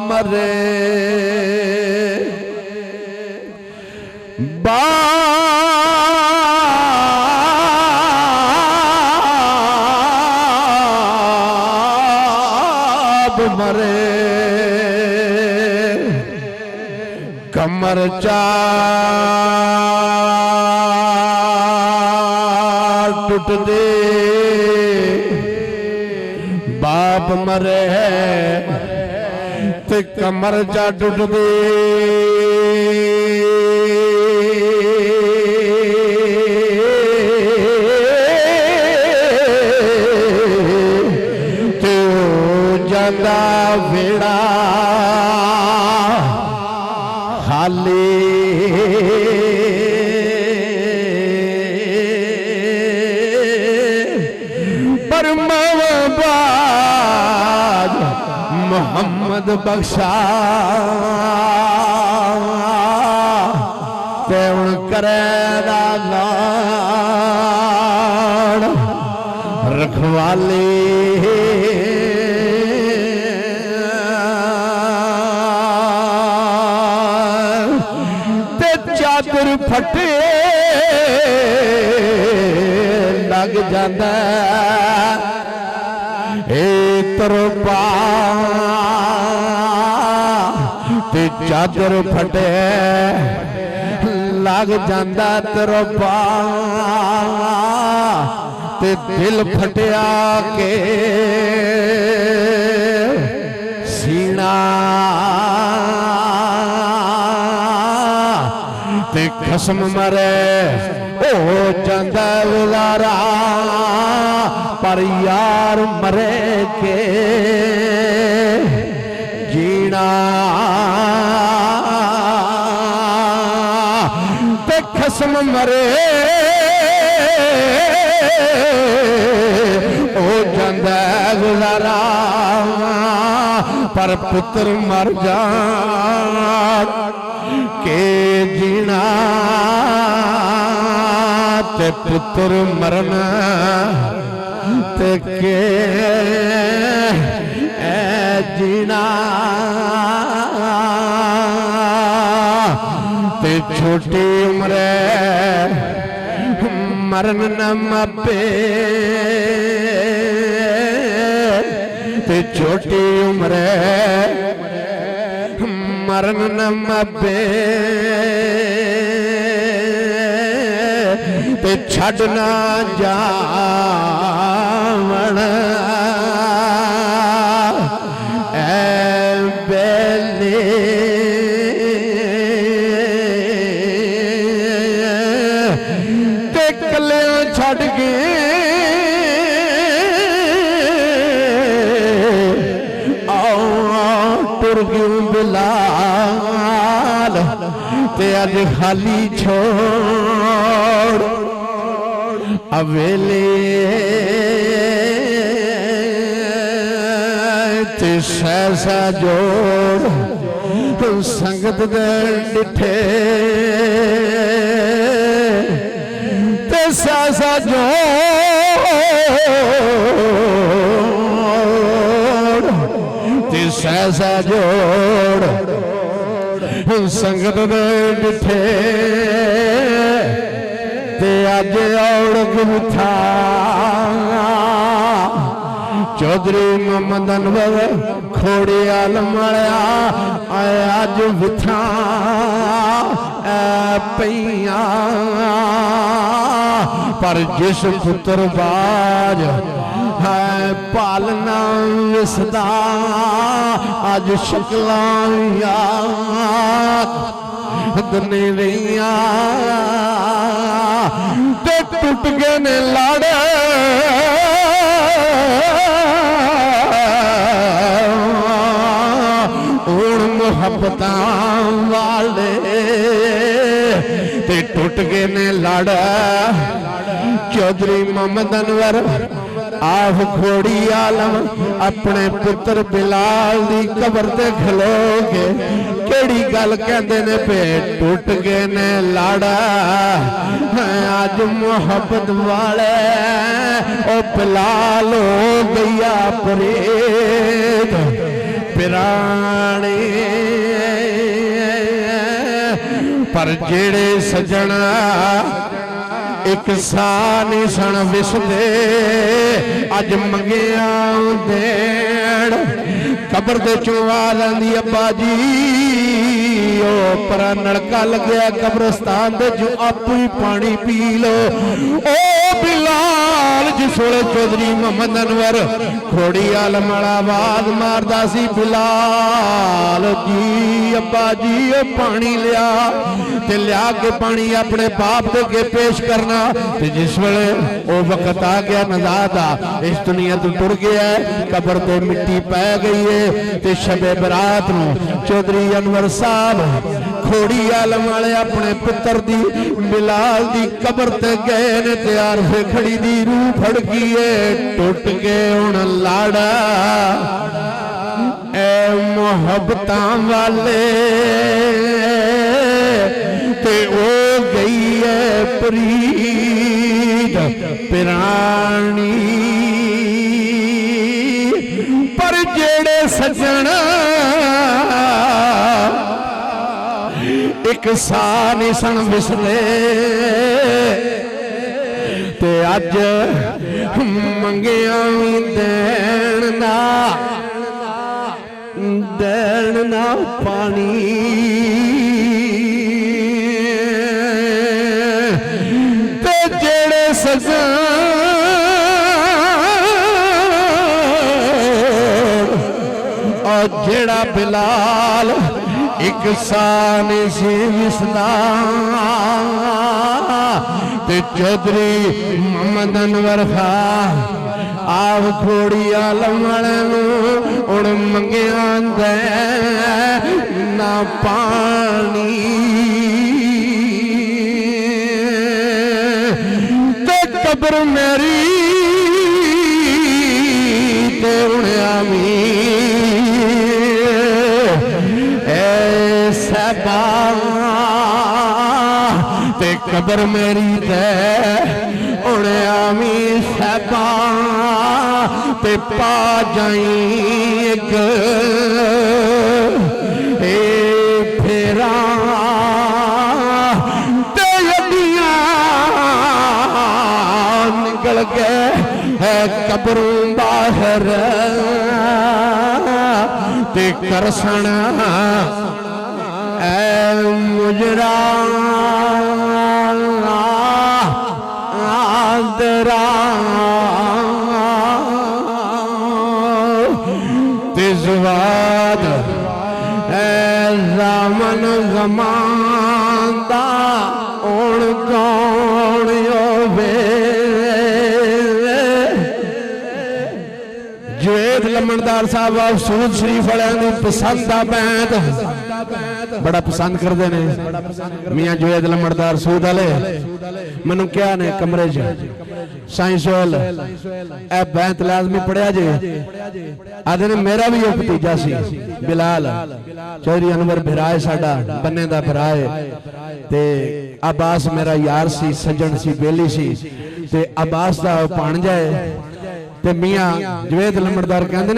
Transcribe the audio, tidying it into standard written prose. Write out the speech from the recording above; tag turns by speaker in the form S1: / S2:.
S1: मरे बाप मरे कमर चार टूट दे बाप मरे ते कमर चा टूट दे तो जादा वेड़ा खाली पर मवाबाद मोहम्मद बख्शा तेवन करेगा लाड़ रखवाली चादर फटे लग जाता ए तरपा ते चादर फटे लग जाता तरपा ते दिल फटिया के सीना ते खसम मरे ओ जांदा गुजारा पर यार मरे के जीना ते खसम मरे ओ जांदा गुजारा पर पुत्र मर जा के जीना ते पुत्र मरना ते के जीना ते छोटी उम्र मरण न मपे ते छोटी उम्र मरण न मपे ते छड़ना जावण ऐ बेले ते कलियां छड़ के टुर गयूं बिलाल ते अज खाली छोड़ अवेले ते सहसा जोड़ संगत दे डिठे ते सहसा जोड़ ते सहसा जोड़ संगत दे डिठे ते अज औड़क बिठा चौधरी मोहम्मद अनवर खोड़ियाल मलिया अज बिठा पईया पर जिस पुत्र बाज है पालना इसदा अज शक्लां याद नहीं रहिया ते टूट गए ने लाड़े हुण मुहब्बत वाले ते टूट गए ने लाड़ा चौधरी मोहम्मद अनवर आफ खोड़ी आलम अपने पुत्र बिलाल दी कबर ते खलोगे केड़ी गल कहंदे ने पे टूट गए ने लाड़ा अज मुहब्बत वाले ओ बिलाल हो गया परेद पिराने पर जेड़े सजन एक सा नहीं सन विसदे अज मंगिया देण कबर दे चुआ लैंदी अब्बा जी ओ पर नलका लग्या कब्रस्तान दे जो आपू ही पानी पी लो। ओ बिलाल जिस वेले चौधरी मोहम्मद अनवर खोड़ी आलम वाला आवाज मारदा सी बिलाल जी अब्बा जी ओ पानी लिया ते लिया के पानी अपने बाप दे अगे पेश करना ते जिस वेले ओ वक्त आ गया नजात दा इस दुनिया तो टुर गया कबर ते मिट्टी पै गई है ते शबे बरात नूं चौधरी अनवर साहब खोड़ी आलम वाले अपने पुत्र दी बिलाल दी कबर ते गए ने तैयार फे खड़ी दी रूह फड़की है टुट के हुण लाड़ा ए मोहब्बतां वाले ते ओ गई है प्रीत पिरानी पर जेड़े सजन एक सा नहीं सन विसले ते अज मंगिया देण ना पानी ते जेड़े सजन और जेड़ा बिलाल एक सान से विसदा ते चौधरी मोहम्मद अनवर खां आप खोड़ी आलम वाले हुण मंगिया दे ना पानी ते कब्र मेरी ते हुण आमी ते कबर मेरी ते हुण आमी साहबा ते पा जाई एक फेरा ते अड्डियां निकल गए है कबरों बाहर ते करसन मुजरा आदरा तिजवाद रामन गमांदा उन कौन होवे जुवेद लमणदार साहब सूद शरीफ वाले पसंद आ बैंत बड़ा पसंद करते हैं मियां जुवेद लमणदार सूद वाले मैनू क्या ने कमरे साइंस वाल ए बैंत लाजमी पढ़िया जे आदे ने मेरा भी एक भतीजा सी बिलाल चौधरी अनवर भिराए साडा बन्ने दा भिराए ते अब्बास मेरा यार सी सज्जन सी बेली सी ते अब्बास दा भाणजा है ते मियां जुवेद लमणदार कहंदे ने